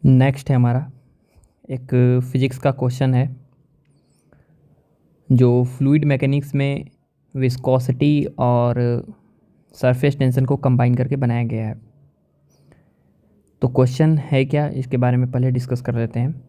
Next है हमारा एक फिजिक्स का क्वेश्चन है जो फ्लूइड मैकेनिक्स में विस्कोसिटी और सरफेस टेंशन को कंबाइन करके बनाया गया है। तो क्वेश्चन है क्या, इसके बारे में पहले डिस्कस कर लेते हैं।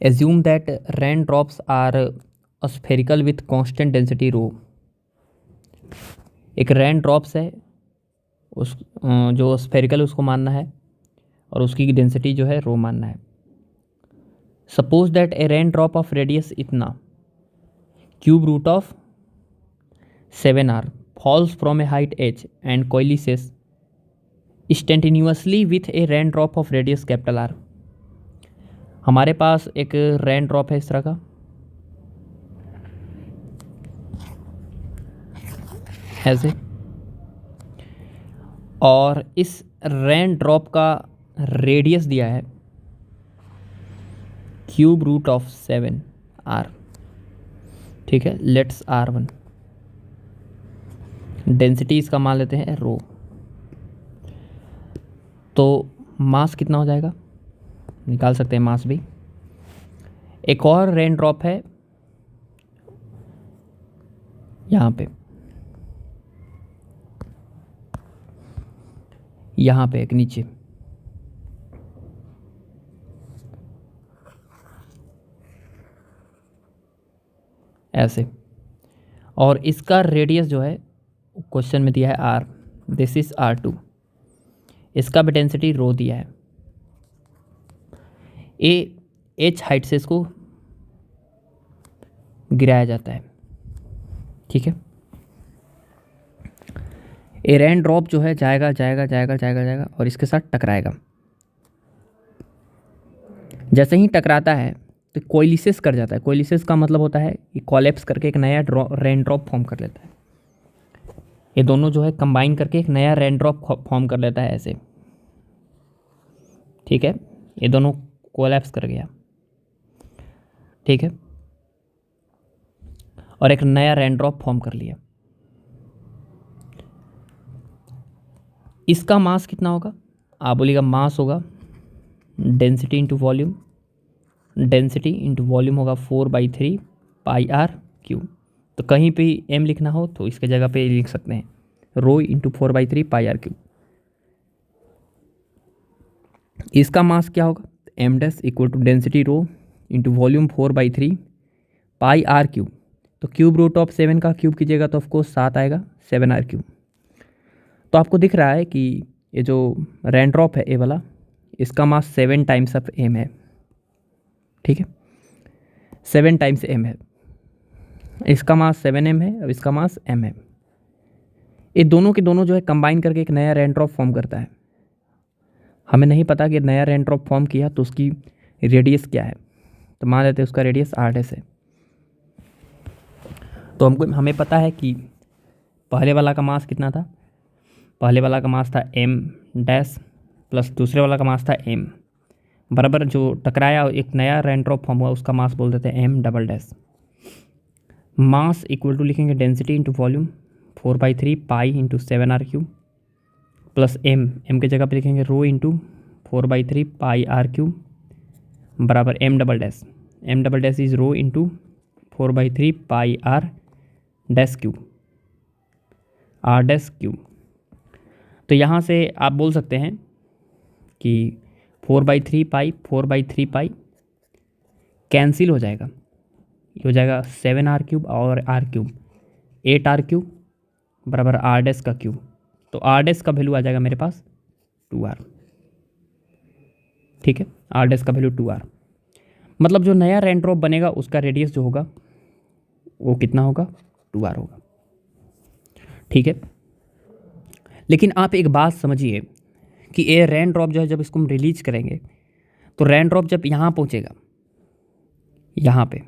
Assume that rain drops are spherical with constant density rho. एक रेन ड्रॉप्स है, उस जो स्फेरिकल उसको मानना है और उसकी डेंसिटी जो है रो मानना है। Suppose that a rain drop of radius इतना cube root of 7r falls from a height h and coalesces instantaneously with a rain drop of radius capital R। हमारे पास एक रेन ड्रॉप है इस तरह का, ऐसे, और इस रेन ड्रॉप का रेडियस दिया है क्यूब रूट ऑफ 7r। ठीक है, लेट्स R1। डेंसिटी इसका मान लेते हैं रो। तो मास कितना हो जाएगा, निकाल सकते हैं मास भी। एक और रेन ड्रॉप है यहाँ पे एक नीचे, ऐसे, और इसका रेडियस जो है क्वेश्चन में दिया है R। This is R2। इसका भी डेंसिटी रो दिया है। h हाइट से इसको गिराया जाता है। ठीक है, ए रेन ड्रॉप जो है जाएगा और इसके साथ टकराएगा। जैसे ही टकराता है तो कोलिसिस कर जाता है। कोलिसिस का मतलब होता है कि कोलैप्स करके एक नया रेन ड्रॉप फॉर्म कर लेता है। ये दोनों जो है कंबाइन करके एक नया रेन ड्रॉप फॉर्म कर लेता है, ऐसे। ठीक है, ये दोनों कोलैप्स कर गया। ठीक है, और एक नया रेन ड्रॉप फॉर्म कर लिया। इसका मास कितना होगा, आप बोलिएगा मास होगा density into volume. Density into volume होगा 4/3 πr³। तो कहीं पे m लिखना हो तो इसके जगह पे लिख सकते हैं रो इंटू 4/3 πr³। इसका मास क्या होगा, m dash equal to density rho into volume 4/3 πr³। तो क्यूब रूट ऑफ 7 का क्यूब कीजिएगा तो ऑफकोर्स 7 आएगा, 7r³। तो आपको दिख रहा है कि ये जो रेन ड्रॉप है ए वाला, इसका मास 7 टाइम्स ऑफ m है। ठीक है, 7 टाइम्स m है। इसका मास 7m है और इसका मास m है। ये दोनों के दोनों जो है कंबाइन करके एक नया रेन ड्रॉप फॉर्म करता है। हमें नहीं पता कि नया रेन ड्रॉप फॉर्म किया तो उसकी रेडियस क्या है, तो मान लेते हैं उसका रेडियस r डैश है। तो हमें पता है कि पहले वाला का मास कितना था, पहले वाला का मास था m डैश प्लस दूसरे वाला का मास था m बराबर, जो टकराया एक नया रेन ड्रॉप फॉर्म हुआ उसका मास बोल देते हैं m double dash. Mass equal to लिखेंगे density into volume 4/3 pi into 7r³ plus m के जगह पे लिखेंगे रो इंटू 4/3 πr³ बराबर m double dash. m double dash is rho into 4/3 πr⁻³ r⁻³ तो यहाँ से आप बोल सकते हैं कि 4/3 पाई कैंसिल हो जाएगा। ये हो जाएगा 7r³ और r³ 8r³ बराबर r⁻³ तो r⁻ का वैल्यू आ जाएगा मेरे पास 2r। ठीक है, r⁻ का वैल्यू 2r, मतलब जो नया रेन ड्रॉप बनेगा उसका रेडियस जो होगा वो कितना होगा, 2r होगा। ठीक है, लेकिन आप एक बात समझिए कि ये रेन ड्रॉप जो है जब इसको हम रिलीज करेंगे तो रेन ड्रॉप जब यहाँ पहुँचेगा, यहाँ पे,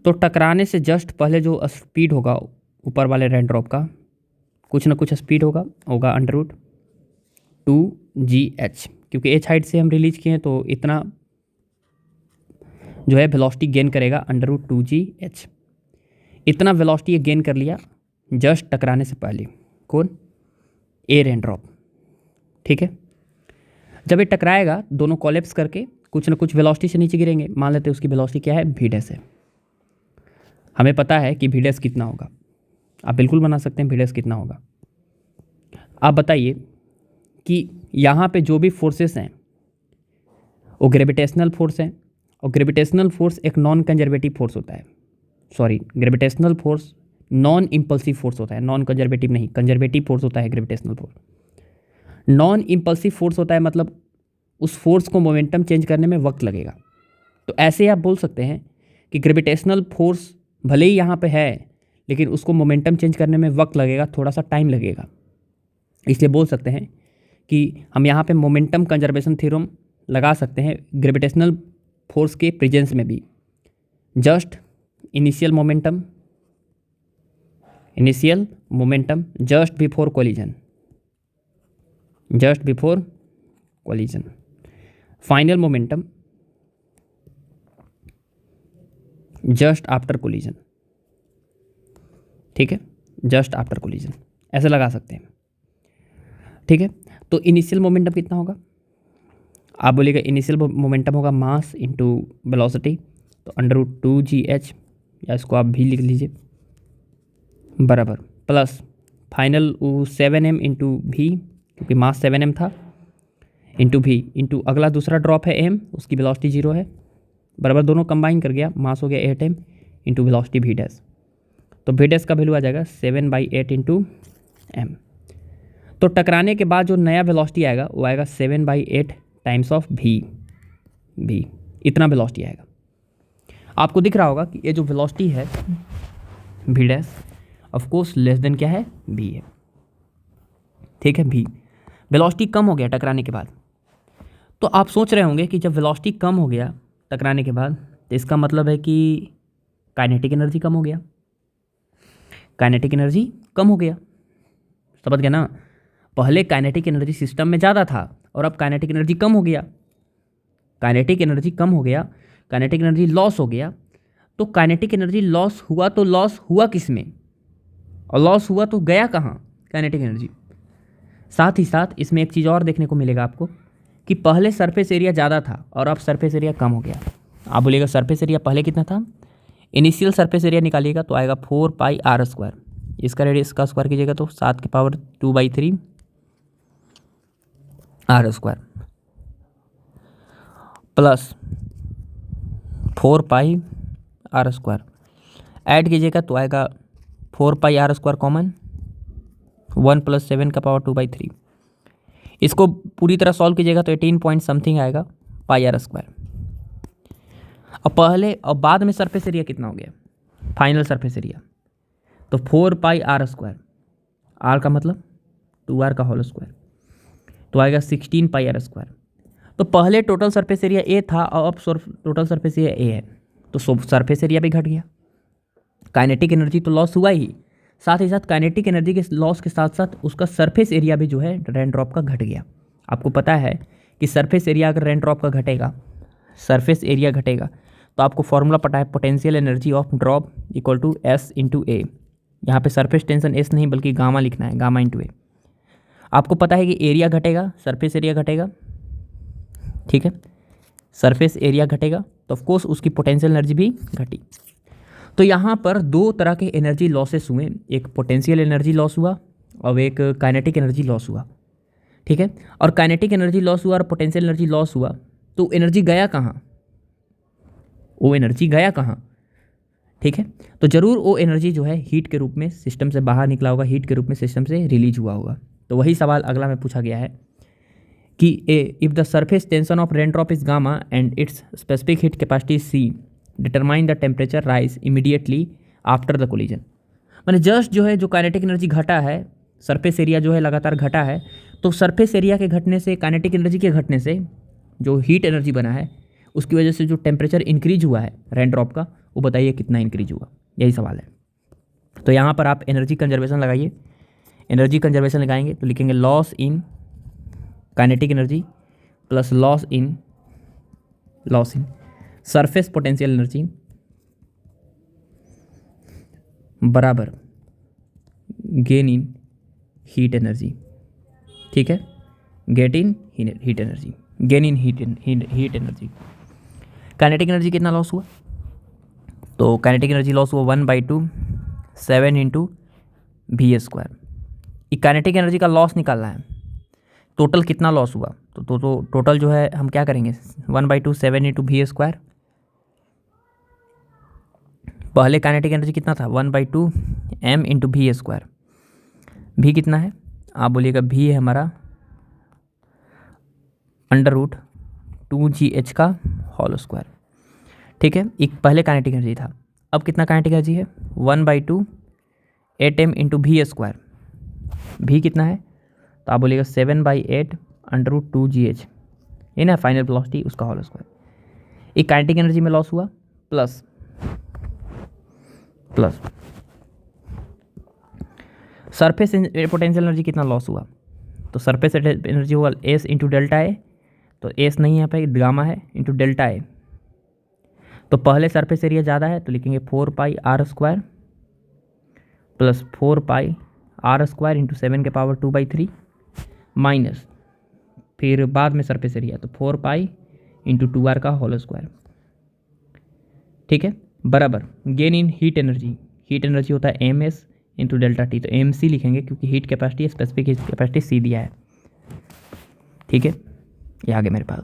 तो टकराने से जस्ट पहले जो स्पीड होगा ऊपर वाले रेन ड्रॉप का, कुछ ना कुछ स्पीड होगा √2gh, क्योंकि h हाइट से हम रिलीज किए हैं तो इतना जो है वेलोसिटी गेन करेगा √2gh। इतना वेलोसिटी गेन कर लिया जस्ट टकराने से पहले, कौन, ए रेन ड्रॉप। ठीक है, जब ये टकराएगा दोनों कोलैप्स करके कुछ ना कुछ वेलोसिटी से नीचे गिरेंगे। मान लेते हैं उसकी वेलोसिटी क्या है, v डैश है। हमें पता है कि v डैश कितना होगा, आप बिल्कुल बना सकते हैं v डैश कितना होगा। आप बताइए कि यहाँ पे जो भी फोर्सेस हैं वो ग्रेविटेशनल फोर्स हैं, और ग्रेविटेशनल फोर्स एक नॉन कंजर्वेटिव फोर्स होता है। Sorry, gravitational force non impulsive force होता है, नॉन कंजर्वेटिव नहीं, कंजर्वेटिव फोर्स होता है gravitational force. Non impulsive force होता है मतलब उस फोर्स को मोमेंटम चेंज करने में वक्त लगेगा। तो ऐसे आप बोल सकते हैं कि ग्रेविटेशनल फोर्स भले ही यहाँ पे है लेकिन उसको मोमेंटम चेंज करने में वक्त लगेगा, थोड़ा सा टाइम लगेगा। इसलिए बोल सकते हैं कि हम यहाँ पे मोमेंटम कंजर्वेशन थ्योरम लगा सकते हैं ग्रेविटेशनल फोर्स के प्रेजेंस में भी। Just initial momentum just before collision, final momentum just after collision. ठीक है, जस्ट आफ्टर कोलिजन ऐसे लगा सकते हैं। ठीक है, तो इनिशियल मोमेंटम कितना होगा, आप बोलिएगा इनिशियल मोमेंटम होगा मास इंटू वेलोसिटी, तो √2gh, या इसको आप भी लिख लीजिए, बराबर plus final 7m into v, क्योंकि मास 7m था, इंटू v इंटू अगला दूसरा ड्रॉप है m, उसकी वेलोसिटी 0 है, बराबर दोनों कंबाइन कर गया, मास हो गया 8m into velocity v dash. तो v डैश का वैल्यू आ जाएगा 7/8 इंटू m। तो टकराने के बाद जो नया वेलोसिटी आएगा वो आएगा 7/8 टाइम्स ऑफ v, इतना वेलोसिटी आएगा। आपको दिख रहा होगा कि ये जो वेलोसिटी है v dash of course less than क्या है, v है। ठीक है, v वेलोसिटी कम हो गया टकराने के बाद। तो आप सोच रहे होंगे कि जब वेलोसिटी कम हो गया टकराने के बाद तो इसका मतलब है कि काइनेटिक एनर्जी कम हो गया, काइनेटिक एनर्जी कम हो गया। समझ गया ना, पहले काइनेटिक एनर्जी सिस्टम में ज़्यादा था और अब काइनेटिक एनर्जी कम हो गया, काइनेटिक एनर्जी कम हो गया, काइनेटिक एनर्जी लॉस हो गया। तो काइनेटिक एनर्जी लॉस हुआ तो लॉस हुआ किस में, और लॉस हुआ तो गया कहाँ, काइनेटिक एनर्जी। साथ ही साथ इसमें एक चीज़ और देखने को मिलेगा आपको कि पहले सरफेस एरिया ज़्यादा था और अब सरफेस एरिया कम हो गया। आप बोलिएगा सरफेस एरिया पहले कितना था, इनिशियल सरफेस एरिया निकालिएगा तो आएगा 4πr², इसका रेडियस का स्क्वायर कीजिएगा तो 7⁻²/3 r² प्लस 4πr², ऐड कीजिएगा तो आएगा 4πr² कॉमन, 1 + 7⁻²/3। इसको पूरी तरह सॉल्व कीजिएगा तो 18 पॉइंट समथिंग आएगा πr²। अब पहले और बाद में सरफेस एरिया कितना हो गया, फाइनल सरफेस एरिया, तो 4πr², r का मतलब 2r का होल स्क्वायर, तो आएगा 16πr²। तो पहले टोटल सरफेस एरिया ए था और अब टोटल सरफेस एरिया ए है, तो सरफेस एरिया भी घट गया। काइनेटिक एनर्जी तो लॉस हुआ ही, साथ ही साथ काइनेटिक एनर्जी के लॉस के साथ साथ उसका सरफेस एरिया भी जो है रेन ड्रॉप का घट गया। आपको पता है कि सरफेस एरिया अगर रेन ड्रॉप का घटेगा, सरफेस एरिया घटेगा, तो आपको फॉर्मूला पता है potential energy of drop equal to S into A. यहाँ पे सरफेस टेंशन S नहीं बल्कि गामा लिखना है, गामा इंटू ए। आपको पता है कि एरिया घटेगा, सरफेस एरिया घटेगा, ठीक है, सरफेस एरिया घटेगा तो ऑफकोर्स उसकी पोटेंशियल एनर्जी भी घटी। तो यहाँ पर दो तरह के एनर्जी लॉसेस हुए, एक पोटेंशियल एनर्जी लॉस हुआ और एक काइनेटिक एनर्जी लॉस हुआ। ठीक है, और काइनेटिक एनर्जी लॉस हुआ और पोटेंशियल एनर्जी लॉस हुआ, तो एनर्जी गया कहाँ, वो एनर्जी गया कहाँ। ठीक है, तो ज़रूर वो एनर्जी जो है हीट के रूप में सिस्टम से बाहर निकला होगा, हीट के रूप में सिस्टम से रिलीज हुआ होगा। तो वही सवाल अगला में पूछा गया है कि if the surface tension of rain drop is gamma and its specific heat capacity c, determine the temperature rise immediately after the collision. मैंने जस्ट जो है जो काइनेटिक एनर्जी घटा है, सरफेस एरिया जो है लगातार घटा है, तो सरफेस एरिया के घटने से, काइनेटिक एनर्जी के घटने से जो हीट एनर्जी बना है उसकी वजह से जो टेम्परेचर इंक्रीज हुआ है रेन ड्रॉप का, वो बताइए कितना इंक्रीज हुआ, यही सवाल है। तो यहाँ पर आप एनर्जी कंजर्वेशन लगाइए, एनर्जी कंजर्वेशन लगाएंगे तो लिखेंगे loss in kinetic energy plus loss in surface potential energy बराबर गेन इन हीट एनर्जी। ठीक है, get in heat energy, gain in heat energy. Kinetic energy कितना लॉस हुआ, तो काइनेटिक एनर्जी लॉस हुआ 1/2 7 इंटू v²। काइनेटिक एनर्जी का loss निकालना है, टोटल कितना लॉस हुआ, तो टोटल जो है हम क्या करेंगे 1/2 7 इंटू v²। पहले काइनेटिक एनर्जी कितना था 1/2 m इंटू v²। भी कितना है आप बोलिएगा, भी है हमारा √2gh का होल स्क्वायर। ठीक है, एक पहले काइनेटिक एनर्जी था, अब कितना काइनेटिक एनर्जी है 1/2 8m इंटू v²। भी कितना है तो आप बोलिएगा 7/8 √2gh, ये ना फाइनल वेलोसिटी उसका होल स्क्वायर। एक काइनेटिक एनर्जी में लॉस हुआ प्लस सरफेस पोटेंशियल एनर्जी कितना लॉस हुआ, तो सरफेस एनर्जी हुआ एस इंटू डेल्टा ए, तो एस नहीं है यहाँ पे गामा है इंटू डेल्टा ए। तो पहले सरफेस एरिया ज़्यादा है तो लिखेंगे 4πr² प्लस 4πr² इंटू 7 के पावर 2/3 माइनस फिर बाद में सरफेस एरिया तो 4π इंटू 2r का होल स्क्वायर। ठीक है, बराबर गेन इन हीट एनर्जी होता है ms इंटू डेल्टा टी, तो mc लिखेंगे क्योंकि heat capacity specific heat capacity c दिया है। ठीक है, ये आ गया मेरे पास,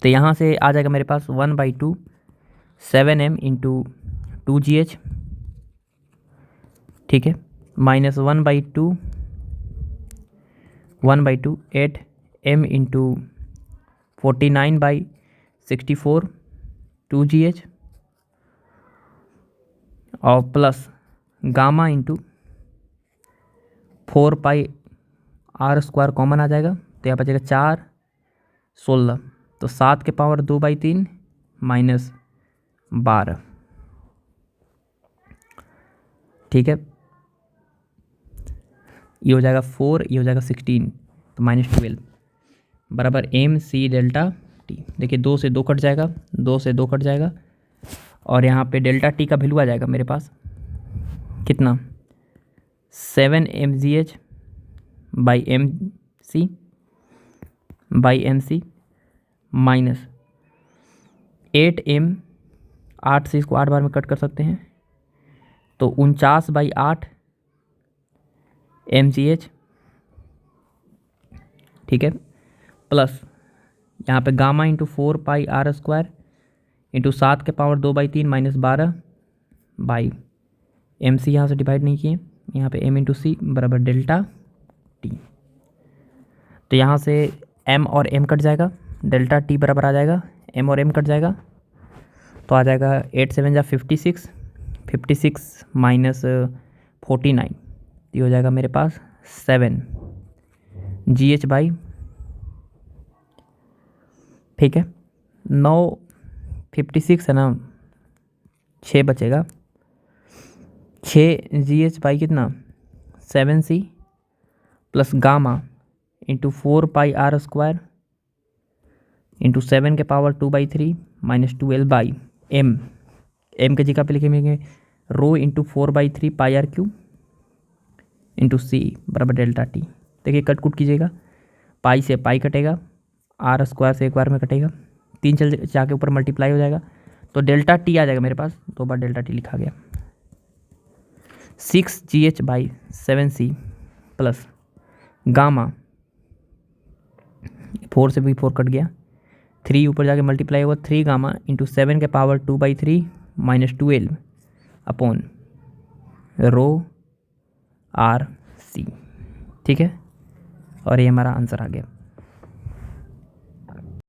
तो यहाँ से आ जाएगा मेरे पास 1/2 7m इंटू 2gh। ठीक है, माइनस 1/2 8m इंटू 49/64 2gh और plus gamma into 4πr² common आ जाएगा, तो यहाँ बचेगा 4 16, तो 7 के पावर 2/3 माइनस 12। ठीक है, ये हो जाएगा 4, ये हो जाएगा 16, तो -12 बराबर mc डेल्टा टी। देखिए 2 से 2 कट जाएगा, 2 से 2 कट जाएगा, और यहाँ पे डेल्टा टी का वैल्यू आ जाएगा मेरे पास कितना 7 mgh/mc माइनस 8m, 8 से इसको 8 बार में कट कर सकते हैं, तो 49/8 mgh। ठीक है, प्लस यहाँ पे गामा इंटू 4πr² इंटू 7 के पावर 2/3 माइनस 12/mc, यहाँ से डिवाइड नहीं किए, यहाँ पे m इंटू सी बराबर डेल्टा टी। तो यहाँ से m और m कट जाएगा, डेल्टा टी बराबर आ जाएगा m और m कट जाएगा, तो आ जाएगा 8 7 56, 56 माइनस 49, ये हो जाएगा मेरे पास 7 gh/। ठीक है, 9 56 है ना, 6 बचेगा, 6 gh/ कितना 7c plus gamma into 4πr² into 7 के पावर 2/3 माइनस 12/m। m के जगह पे लिखेंगे रो इंटू 4/3 πr³ इंटू सी बराबर डेल्टा टी। देखिए कट कुट कीजिएगा, पाई से पाई कटेगा, r² से एक बार में कटेगा, 3 चल जाके ऊपर मल्टीप्लाई हो जाएगा, तो डेल्टा टी आ जाएगा मेरे पास, 2 बार डेल्टा टी लिखा गया 6 gh/7c प्लस गामा 4 से भी 4 कट गया, 3 ऊपर जाके मल्टीप्लाई होगा 3 गामा इंटू 7 के पावर 2/3 माइनस 12 अपॉन ρ/r/c। ठीक है, और ये हमारा आंसर आ गया।